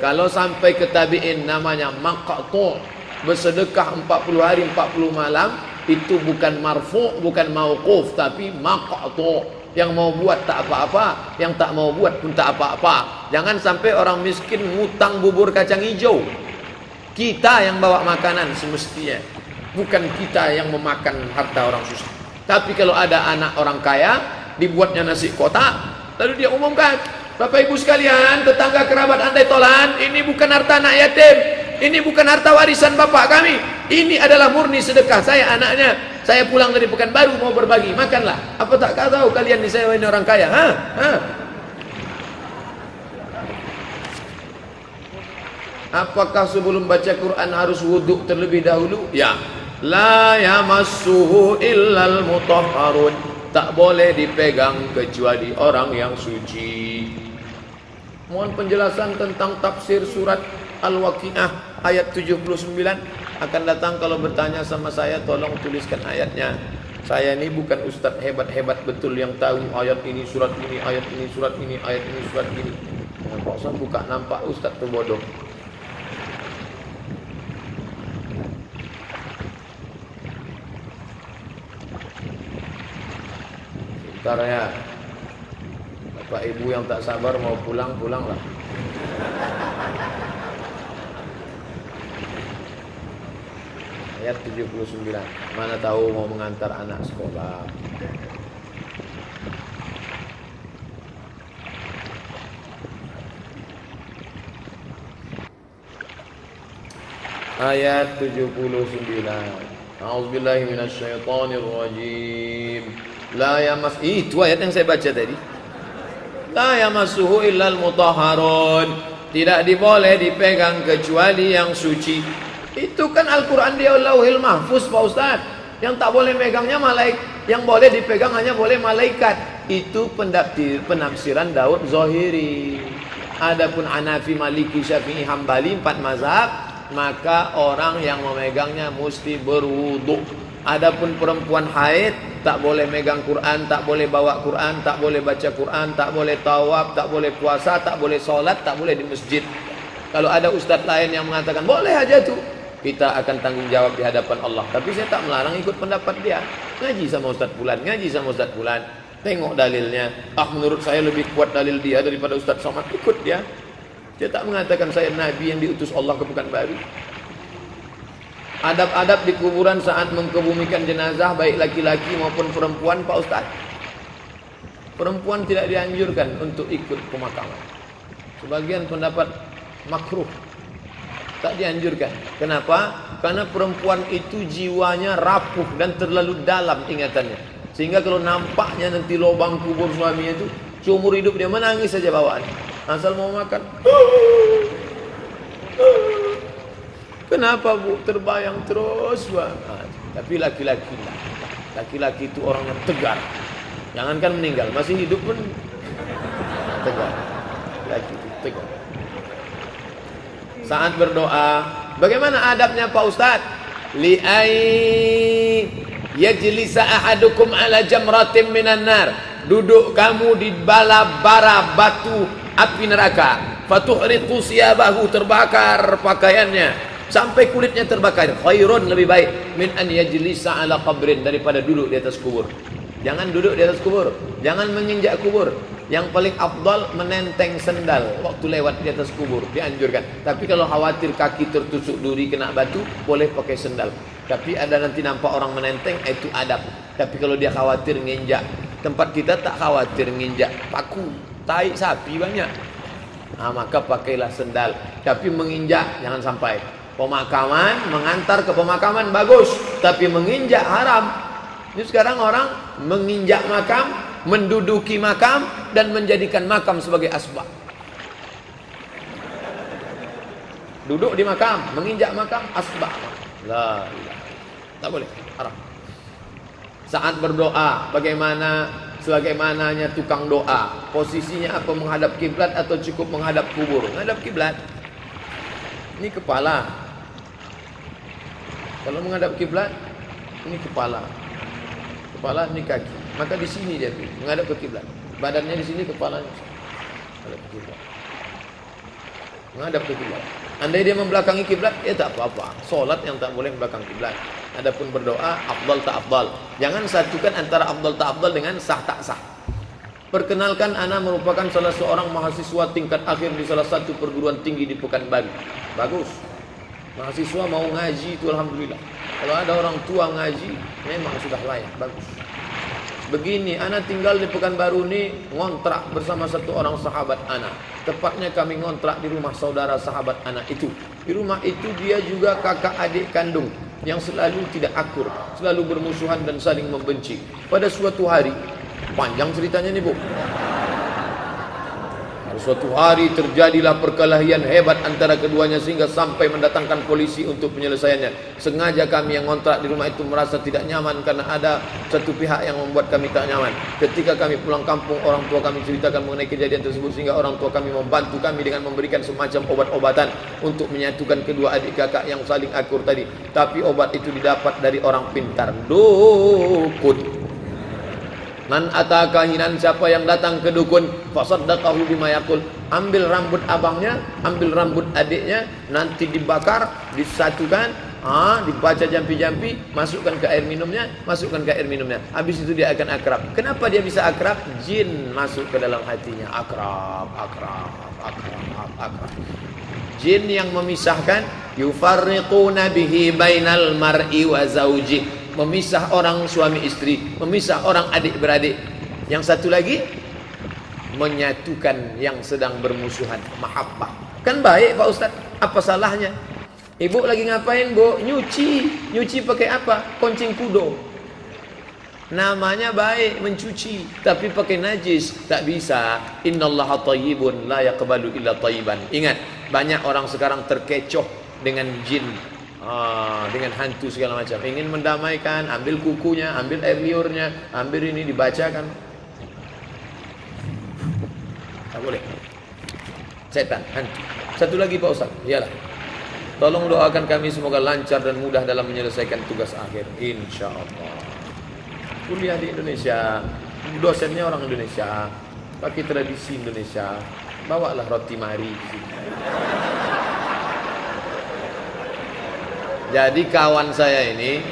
kalau sampai ke tabi'in namanya maqtu'. Bersedekah 40 hari 40 malam itu bukan marfu', bukan mauquf, tapi maqtu'. Yang mau buat tak apa-apa, yang tak mau buat pun tak apa-apa. Jangan sampai orang miskin ngutang bubur kacang hijau. Kita yang bawa makanan semestinya, bukan kita yang memakan harta orang susah. Tapi kalau ada anak orang kaya, dibuatnya nasi kotak, lalu dia umumkan, Bapak Ibu sekalian, tetangga kerabat andai tolan, ini bukan harta anak yatim, ini bukan harta warisan bapak kami, ini adalah murni sedekah saya anaknya. Saya pulang dari Pekanbaru mau berbagi, makanlah. Apa tak tahu kalian ni saya ini orang kaya? Apakah sebelum baca Quran harus wuduk terlebih dahulu? Ya. La yamassuhu illal mutahharun. Tak boleh dipegang kecuali orang yang suci. Mohon penjelasan tentang tafsir surat Al-Waqiah ayat 79. Akan datang kalau bertanya sama saya, tolong tuliskan ayatnya. Saya ini bukan ustaz hebat-hebat betul yang tahu ayat ini, surat ini, ayat ini, surat ini, ayat ini, surat ini. Pak Ustaz buka, nampak ustaz tu bodoh. Sebentar ya. Bapak Ibu yang tak sabar mau pulang, pulanglah. Ayat 79. Mana tahu mau mengantar anak sekolah. Ayat 79. A'udzubillahi minasyaitonirrajim. La yamas, itu ayat yang saya baca tadi. La yamassuhu illal mutahharun. Tidak diboleh dipegang kecuali yang suci. Itu kan Al-Quran dia Lauhil Mahfuz Pak Ustaz. Yang tak boleh megangnya malaikat, yang boleh dipegang hanya boleh malaikat. Itu penafsiran Daud Zahiri. Adapun Hanafi, Maliki, Syafi'i, Hambali, 4 mazhab, maka orang yang memegangnya mesti berwudu. Adapun perempuan haid tak boleh megang Quran, tak boleh bawa Quran, tak boleh baca Quran, tak boleh tawaf, tak boleh puasa, tak boleh solat, tak boleh di masjid. Kalau ada ustaz lain yang mengatakan boleh aja tuh, kita akan tanggung jawab di hadapan Allah. Tapi saya tak melarang ikut pendapat dia. Ngaji sama Ustaz Fulan, ngaji sama Ustaz Fulan, tengok dalilnya. Menurut saya lebih kuat dalil dia daripada Ustaz Somad, ikut dia. Dia tak mengatakan saya Nabi yang diutus Allah ke Pekanbaru. Adab-adab di kuburan saat mengkebumikan jenazah, baik laki-laki maupun perempuan Pak Ustaz. Perempuan tidak dianjurkan untuk ikut pemakaman. Sebagian pendapat makruh, tak dianjurkan. Kenapa? Karena perempuan itu jiwanya rapuh dan terlalu dalam ingatannya, sehingga kalau nampaknya nanti lubang kubur suaminya itu, seumur hidup dia menangis saja bawaan. Asal mau makan, kenapa Bu? Terbayang terus banget. Tapi laki-laki lah, laki-laki itu orangnya tegar. Jangankan meninggal, masih hidup pun tegar. Laki itu tegar. Saat berdoa, bagaimana adabnya Pak Ustaz? Li'ai yajlisa ahadukum ala jamratin minan nar. Duduk kamu di bara batu api neraka. Fatuhriqu siyabahu, terbakar pakaiannya sampai kulitnya terbakar. Khairun, lebih baik, min an yajlisa ala qabrin, daripada duduk di atas kubur. Jangan duduk di atas kubur, jangan menginjak kubur. Yang paling afdal menenteng sendal waktu lewat di atas kubur, dianjurkan. Tapi kalau khawatir kaki tertusuk duri kena batu, boleh pakai sendal. Tapi ada nanti nampak orang menenteng, itu adab. Tapi kalau dia khawatir nginjak, tempat kita tak khawatir nginjak paku, tai sapi banyak. Nah, maka pakailah sendal. Tapi menginjak jangan sampai. Pemakaman, mengantar ke pemakaman bagus, tapi menginjak haram. Ini sekarang orang menginjak makam, menduduki makam, dan menjadikan makam sebagai asbab. Duduk di makam, menginjak makam, asbab. La ilaha. Tak boleh, haram. Saat berdoa, sebagaimananya tukang doa, posisinya apa, menghadap kiblat atau cukup menghadap kubur? Menghadap kiblat. Ini kepala. Kalau menghadap kiblat, ini kepala. Kepala ini kaki. Maka di sini dia menghadap ke kiblat. Badannya di sini, kepalanya menghadap ke kiblat. Menghadap ke kiblat. Andai dia membelakangi kiblat, ya tak apa-apa. Solat yang tak boleh membelakang kiblat. Adapun berdoa, afdal tak afdal. Jangan satukan antara afdal tak afdal dengan sah tak sah. Perkenalkan, ana merupakan salah seorang mahasiswa tingkat akhir di salah satu perguruan tinggi di Pekanbaru. Bagus. Mahasiswa mau ngaji itu alhamdulillah. Kalau ada orang tua ngaji, memang sudah layak, bagus. Begini, ana tinggal di Pekanbaru ini, ngontrak bersama satu orang sahabat ana. Tepatnya kami ngontrak di rumah saudara sahabat ana itu. Di rumah itu dia juga kakak adik kandung yang selalu tidak akur, selalu bermusuhan dan saling membenci. Pada suatu hari, panjang ceritanya nih Bu. Suatu hari terjadilah perkelahian hebat antara keduanya sehingga sampai mendatangkan polisi untuk penyelesaiannya. Sengaja kami yang ngontrak di rumah itu merasa tidak nyaman karena ada satu pihak yang membuat kami tak nyaman. Ketika kami pulang kampung, orang tua kami ceritakan mengenai kejadian tersebut sehingga orang tua kami membantu kami dengan memberikan semacam obat-obatan untuk menyatukan kedua adik kakak yang saling akur tadi. Tapi obat itu didapat dari orang pintar, dukun. Man ataka hinan, siapa yang datang ke dukun, fasaddaqahu bima yaqul, ambil rambut abangnya, ambil rambut adiknya, nanti dibakar, disatukan, dibaca jampi-jampi, masukkan ke air minumnya, habis itu dia akan akrab. Kenapa dia bisa akrab? Jin masuk ke dalam hatinya, akrab. Jin yang memisahkan, yufarriquna bihi bainal mar'i wa zawji, memisah orang suami istri, memisah orang adik beradik. Yang satu lagi, menyatukan yang sedang bermusuhan, mahabbah. Kan baik Pak Ustaz, apa salahnya? Ibu lagi ngapain Bu? Nyuci pakai apa? Koncing kudo. Namanya baik, mencuci, tapi pakai najis tak bisa. Innallaha thayyibun la yaqbalu illa thayyiban. Ingat, banyak orang sekarang terkecoh dengan jin, dengan hantu segala macam. Ingin mendamaikan, ambil kukunya, ambil air liurnya, ambil ini, dibacakan. Tak boleh. Setan, hantu. Satu lagi Pak Ustaz, iyalah, tolong doakan kami semoga lancar dan mudah dalam menyelesaikan tugas akhir, insyaallah. Kuliah di Indonesia, dosennya orang Indonesia, pakai tradisi Indonesia, bawalah roti mari. Jadi kawan saya ini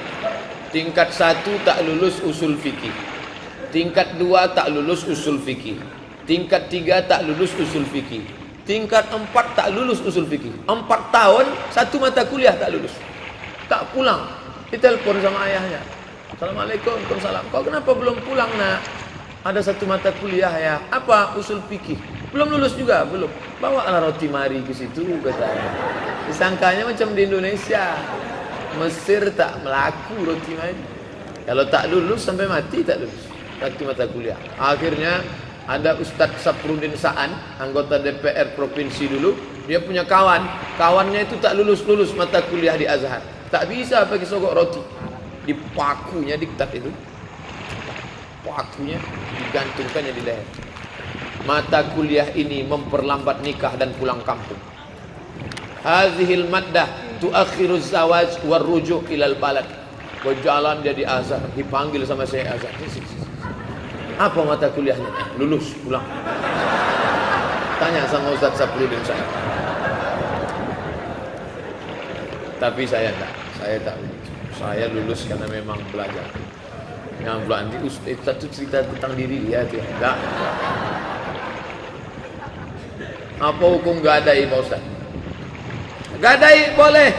tingkat 1 tak lulus usul fikih, tingkat 2 tak lulus usul fikih, tingkat 3 tak lulus usul fikih, tingkat 4 tak lulus usul fikih. 4 tahun 1 mata kuliah tak lulus, tak pulang. Ditelepon sama ayahnya, Assalamualaikum, Waalaikumsalam. Kau kenapa belum pulang nak? Ada 1 mata kuliah ya. Apa? Usul fikih. Belum lulus juga? Belum. Bawalah roti mari ke situ katanya. Disangkanya macam di Indonesia, Mesir tak melaku roti mari. Kalau tak lulus sampai mati tak lulus 1 mata kuliah. Akhirnya ada Ustadz Saprudin Sa'an, anggota DPR provinsi dulu. Dia punya kawannya itu tak lulus mata kuliah di Azhar. Tak bisa pakai sogok roti. Di pakunya diktat itu, pakunya digantungkannya di leher. Mata kuliah ini memperlambat nikah dan pulang kampung. Hazihil maddah tuakhiru zawaj war rujuk ilal balad. Berjalan dia di Azhar, dipanggil sama saya Azhar. Apa mata kuliahnya? Lulus, pulang. Tanya sama Ustaz Saprudin saya. Tapi saya tak lulus. Saya lulus karena memang belajar. Yang nanti Ustaz itu cerita tentang diri dia tu. Enggak. Apa hukum gadai Pak Ustaz? Gadai boleh,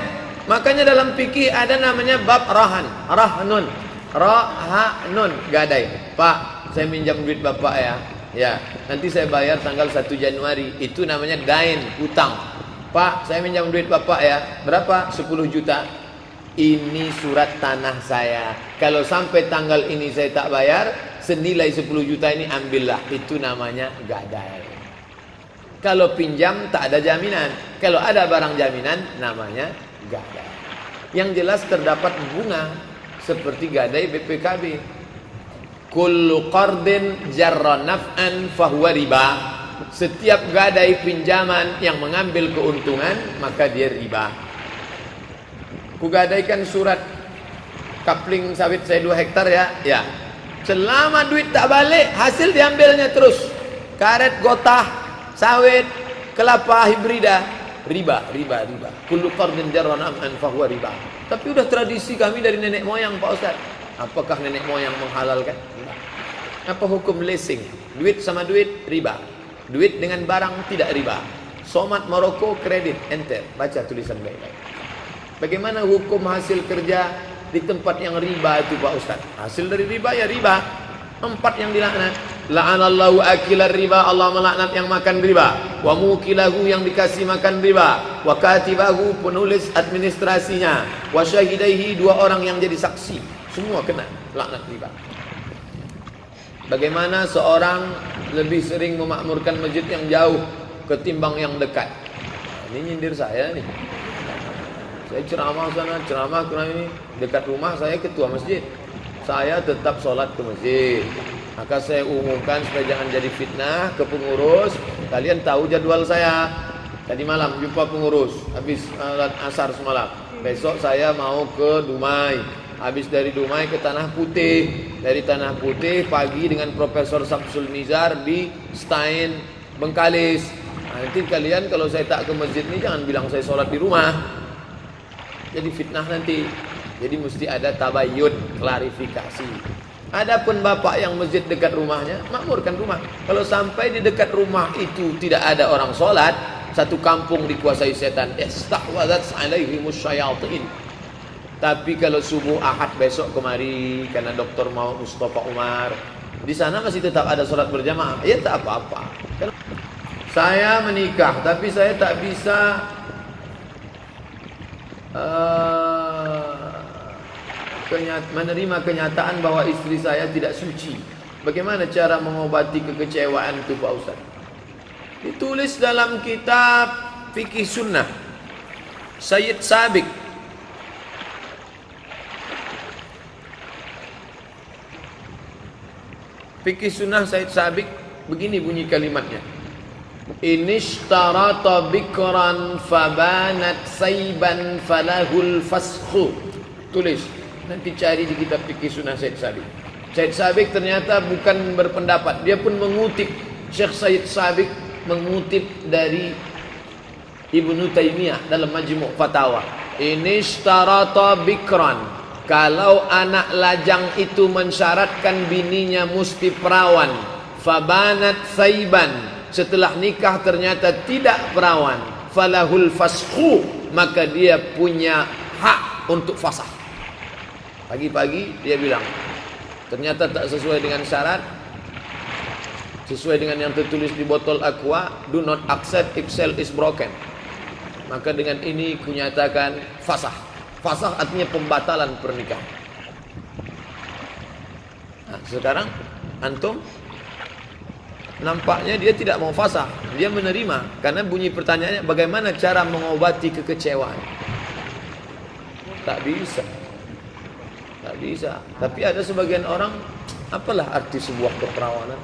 Makanya dalam fikih ada namanya bab rahan, rahnun, rahanun, gadai. Pak, saya minjam duit bapak ya. Ya, nanti saya bayar tanggal 1 Januari. Itu namanya dain, utang. Pak, saya minjam duit bapak ya. Berapa? 10 juta. Ini surat tanah saya. Kalau sampai tanggal ini saya tak bayar, senilai 10 juta ini ambillah. Itu namanya gadai. Kalau pinjam tak ada jaminan. Kalau ada barang jaminan namanya gadai. Yang jelas terdapat bunga seperti gadai BPKB. Kullu qardin jarra naf'an fahuwa riba. Setiap gadai pinjaman yang mengambil keuntungan maka dia riba. Kugadaikan surat kapling sawit saya 2 hektar ya. Ya. Selama duit tak balik, hasil diambilnya terus. Karet gotah, sawit, kelapa hibrida, riba. Kullu qardin jarra naf'an fahuwa riba. Tapi udah tradisi kami dari nenek moyang Pak Ustaz. Apakah nenek moyang menghalalkan? Apa hukum leasing? Duit sama duit riba. Duit dengan barang tidak riba. Somat Maroko kredit, enter. Baca tulisan baik-baik. Bagaimana hukum hasil kerja di tempat yang riba itu Pak Ustaz? Hasil dari riba ya riba. 4 yang dilaknat. La'anallahu akilar riba, Allah melaknat yang makan riba. Wa mukilahu, yang dikasih makan riba. Wa katibahu, penulis administrasinya. Wa syahidaihi, 2 orang yang jadi saksi. Semua kena laknat riba. Bagaimana seorang lebih sering memakmurkan masjid yang jauh ketimbang yang dekat? Ini nyindir saya nih. Saya ceramah sana, ceramah kurang ini. Dekat rumah saya ketua masjid. Saya tetap sholat ke masjid. Maka saya umumkan supaya jangan jadi fitnah ke pengurus. Kalian tahu jadwal saya. Tadi malam jumpa pengurus, habis asar semalam. Besok saya mau ke Dumai. Habis dari Dumai ke Tanah Putih. Dari Tanah Putih pagi dengan Profesor Samsul Nizar di Stein Bengkalis. Nah, nanti kalian kalau saya tak ke masjid ini jangan bilang saya sholat di rumah. Jadi fitnah nanti. Jadi mesti ada tabayun, klarifikasi. Adapun bapak yang masjid dekat rumahnya, makmurkan rumah. Kalau sampai di dekat rumah itu tidak ada orang sholat, satu kampung dikuasai setan. Istahwadzat alaihimus syayatin. Tapi kalau subuh Ahad besok kemari karena Dr. Mustafa Umar, di sana masih tetap ada sholat berjamaah, ya tak apa-apa. Saya menikah tapi saya tak bisa menerima kenyataan bahwa istri saya tidak suci. Bagaimana cara mengobati kekecewaan itu Pak Ustaz? Ditulis dalam kitab Fikih Sunnah Sayyid Sabiq. Fikih Sunnah Sayyid Sabiq, begini bunyi kalimatnya. Inishtarata bikran fabanat sayban falahul faskhu. Tulis, nanti cari di kitab Fikih Sunnah Sayyid Sabiq. Sayyid Sabiq ternyata bukan berpendapat, dia pun mengutip. Syekh Sayyid Sabiq mengutip dari Ibnu Taimiyah dalam Majmu' Fatawa. Inishtarata bikran, kalau anak lajang itu mensyaratkan bininya mesti perawan, fabanat sayban, setelah nikah ternyata tidak perawan, falahul faskhu, maka dia punya hak untuk fasakh. Pagi-pagi dia bilang, ternyata tak sesuai dengan syarat, sesuai dengan yang tertulis di botol aqua, do not accept if cell is broken. Maka dengan ini kunyatakan fasakh. Fasakh artinya pembatalan pernikahan. Nah, sekarang antum nampaknya dia tidak mau fasakh, dia menerima. Karena bunyi pertanyaannya, bagaimana cara mengobati kekecewaan? Tak bisa. Tak bisa. Tapi ada sebagian orang, apalah arti sebuah keperawanan?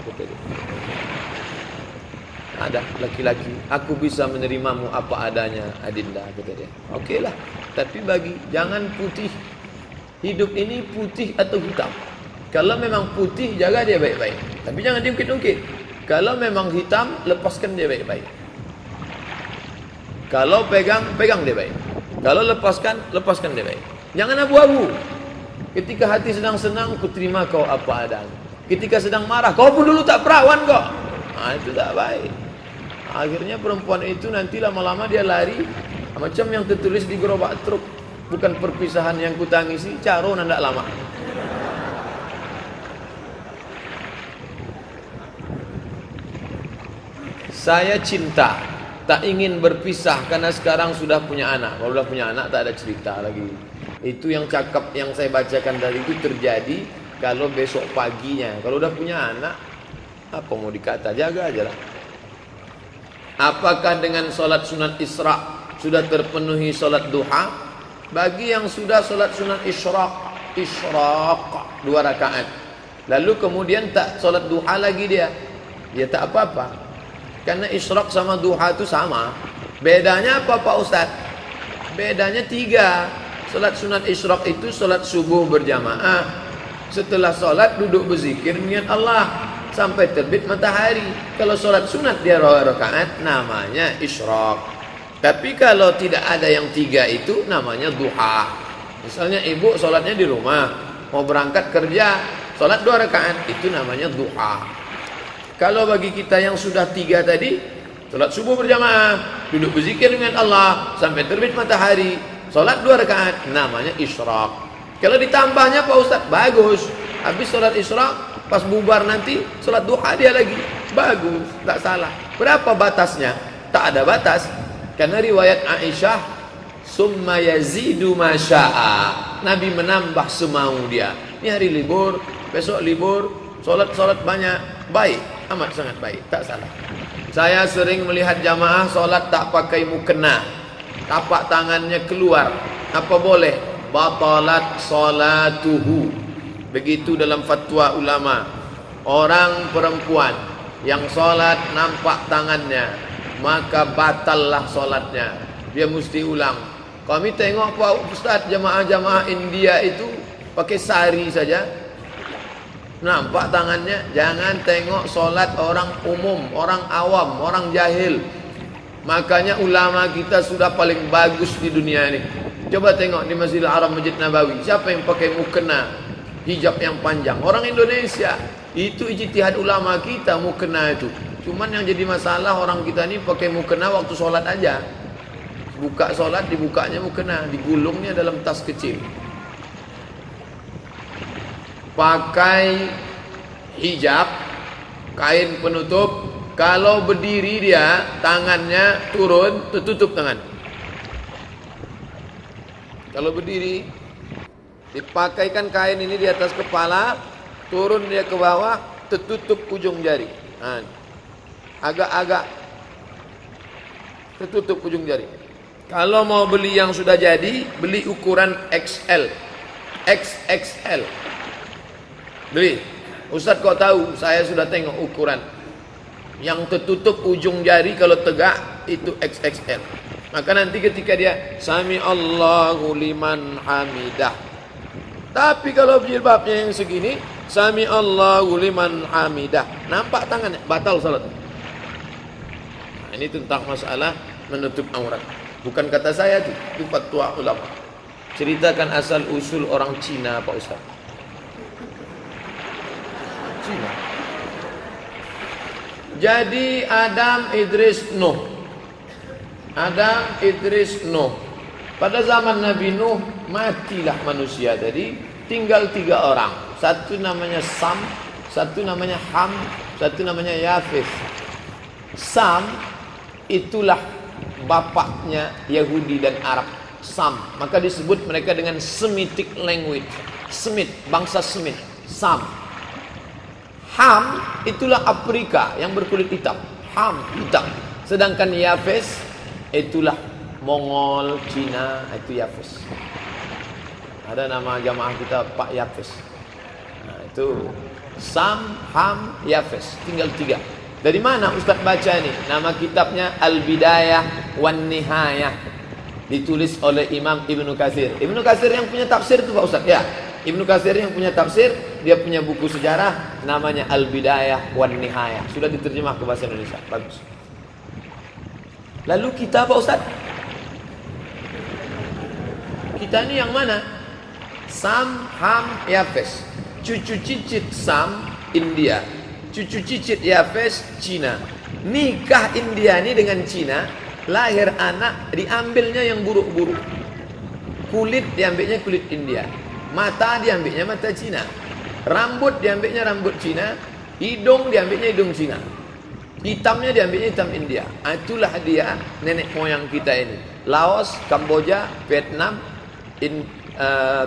Ada laki-laki, aku bisa menerimamu apa adanya Adinda, kata dia. Okeylah, tapi jangan putih. Hidup ini putih atau hitam. Kalau memang putih, jaga dia baik-baik. Tapi jangan diungkit-ungkit. Kalau memang hitam, lepaskan dia baik-baik. Kalau pegang dia baik. Kalau lepaskan dia baik. Jangan abu-abu. Ketika hati sedang senang, ku terima kau apa adanya. Ketika sedang marah, kau pun dulu tak perawan kok. Nah, itu tak baik. Akhirnya perempuan itu nanti lama-lama dia lari macam yang tertulis di gerobak truk. Bukan perpisahan yang kutangisi, caro nandak lama. Saya cinta, tak ingin berpisah karena sekarang sudah punya anak. Kalau sudah punya anak tak ada cerita lagi. Itu yang cakap yang saya bacakan tadi itu terjadi kalau besok paginya. Kalau sudah punya anak, apa mau dikata, jaga aja lah. Apakah dengan sholat sunat Isra sudah terpenuhi sholat duha? Bagi yang sudah sholat sunat Isyraq 2 rakaat, lalu kemudian tak sholat duha lagi dia tak apa-apa. Karena Isyraq sama duha itu sama. Bedanya apa Pak Ustadz? Bedanya 3. Sholat sunat Isyraq itu sholat subuh berjamaah. Setelah sholat duduk berzikir niat Allah sampai terbit matahari. Kalau sholat sunat dia 2 rakaat namanya Isyraq. Tapi kalau tidak ada yang 3 itu namanya duha. Misalnya ibu sholatnya di rumah, mau berangkat kerja, sholat 2 rakaat, itu namanya duha. Kalau bagi kita yang sudah 3 tadi, sholat subuh berjamaah, duduk berzikir dengan Allah sampai terbit matahari, sholat 2 rakaat, namanya Isyraq. Kalau ditambahnya Pak Ustaz, bagus. Habis sholat Isyraq, pas bubar nanti sholat duha dia lagi, bagus, tak salah. Berapa batasnya? Tak ada batas. Karena riwayat Aisyah, summa yazidu masya'a, Nabi menambah semau dia. Ini hari libur, besok libur, solat banyak, baik, amat sangat baik, tak salah. Saya sering melihat jamaah solat tak pakai mukena, tapak tangannya keluar, apa boleh? Batalat salatuhu. Begitu dalam fatwa ulama. Orang perempuan yang solat nampak tangannya, maka batallah solatnya. Dia mesti ulang. Kami tengok Pak Ustaz, jamaah-jamaah India itu pakai sari saja, nampak tangannya. Jangan tengok solat orang umum, orang awam, orang jahil. Makanya ulama kita sudah paling bagus di dunia ini. Coba tengok di Masjidil Haram, Masjid Nabawi, siapa yang pakai mukena, hijab yang panjang? Orang Indonesia. Itu ijtihad ulama kita, mukena itu. Cuman yang jadi masalah orang kita ini pakai mukena waktu sholat aja. Buka sholat, dibukanya mukena, digulungnya dalam tas kecil. Pakai hijab, kain penutup. Kalau berdiri dia, tangannya turun, tertutup tangan. Kalau berdiri, dipakaikan kain ini di atas kepala, turun dia ke bawah, tertutup ujung jari. Agak-agak tertutup ujung jari. Kalau mau beli yang sudah jadi, beli ukuran XL, XXL. Beli. Ustaz kok tahu? Saya sudah tengok ukuran. Yang tertutup ujung jari kalau tegak itu XXL. Maka nanti ketika dia Sami Allahu liman hamidah. Tapi kalau jilbabnya yang segini, Sami Allahu liman hamidah, nampak tangannya, batal salat. Ini tentang masalah menutup aurat. Bukan kata saya itu fatwa ulama. Ceritakan asal usul orang Cina Pak Ustaz. Cina. Jadi Adam, Idris, Nuh. Adam, Idris, Nuh. Pada zaman Nabi Nuh matilah manusia tadi, tinggal 3 orang. Satu namanya Sam, satu namanya Ham, satu namanya Yafis. Sam itulah bapaknya Yahudi dan Arab, Sam. Maka disebut mereka dengan Semitic language. Semit, bangsa Semit, Sam. Ham itulah Afrika yang berkulit hitam, Ham hitam. Sedangkan Yafes itulah Mongol, Cina, itu Yafes. Ada nama jamaah kita Pak Yafes. Nah, itu Sam, Ham, Yafes, tinggal 3. Dari mana Ustaz baca ini? Nama kitabnya Al-Bidayah wan Nihayah. Ditulis oleh Imam Ibnu Katsir. Ibnu Katsir yang punya tafsir itu Pak Ustaz. Ya, Ibnu Katsir yang punya tafsir, dia punya buku sejarah namanya Al-Bidayah wan Nihayah. Sudah diterjemah ke bahasa Indonesia. Bagus. Lalu kita Pak Ustaz, kita ini yang mana? Sam, Ham, Yafes. Cucu cicit Sam, India. Cucu cicit Yafes, Cina. Nikah India ini dengan Cina, lahir anak, diambilnya yang buruk-buruk. Kulit diambilnya kulit India. Mata diambilnya mata Cina. Rambut diambilnya rambut Cina. Hidung diambilnya hidung Cina. Hitamnya diambilnya hitam India. Itulah dia nenek moyang kita ini. Laos, Kamboja, Vietnam,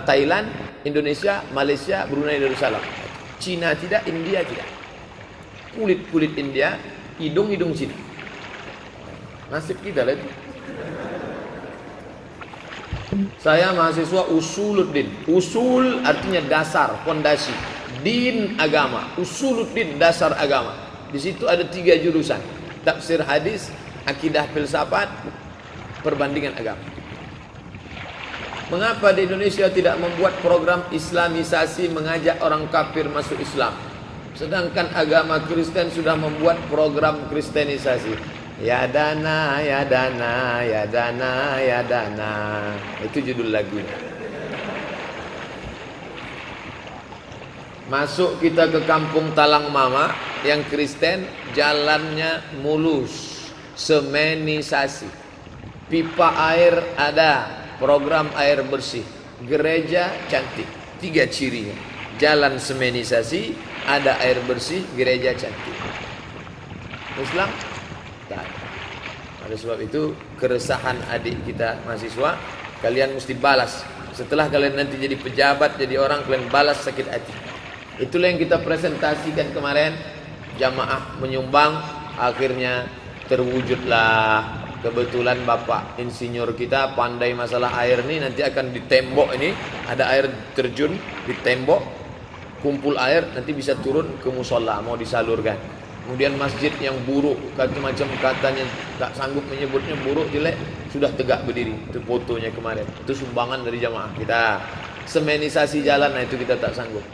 Thailand, Indonesia, Malaysia, Brunei Darussalam. Cina tidak, India tidak. Kulit India, hidung Cina. Nasib kita lah itu. Saya mahasiswa usuluddin. Usul artinya dasar, fondasi. Din agama. Usuluddin dasar agama. Di situ ada 3 jurusan. Tafsir hadis, akidah filsafat, perbandingan agama. Mengapa di Indonesia tidak membuat program islamisasi mengajak orang kafir masuk Islam? Sedangkan agama Kristen sudah membuat program kristenisasi. Ya dana, ya dana, ya dana, ya dana. Itu judul lagunya. Masuk kita ke kampung Talang Mama yang Kristen, jalannya mulus, semenisasi. Pipa air ada, program air bersih. Gereja cantik, 3 cirinya. Jalan semenisasi, ada air bersih, gereja cantik. Islam? Tak ada. Oleh sebab itu, keresahan adik kita mahasiswa, kalian mesti balas. Setelah kalian nanti jadi pejabat, jadi orang, kalian balas sakit hati. Itulah yang kita presentasikan kemarin. Jamaah menyumbang, akhirnya terwujudlah. Kebetulan bapak insinyur kita pandai masalah air ini. Nanti akan di tembok ini ada air terjun di tembok, kumpul air, nanti bisa turun ke musola, mau disalurkan. Kemudian masjid yang buruk, macam katanya tak sanggup menyebutnya buruk, jelek, sudah tegak berdiri. Itu fotonya kemarin. Itu sumbangan dari jamaah kita. Semenisasi jalan, nah itu kita tak sanggup.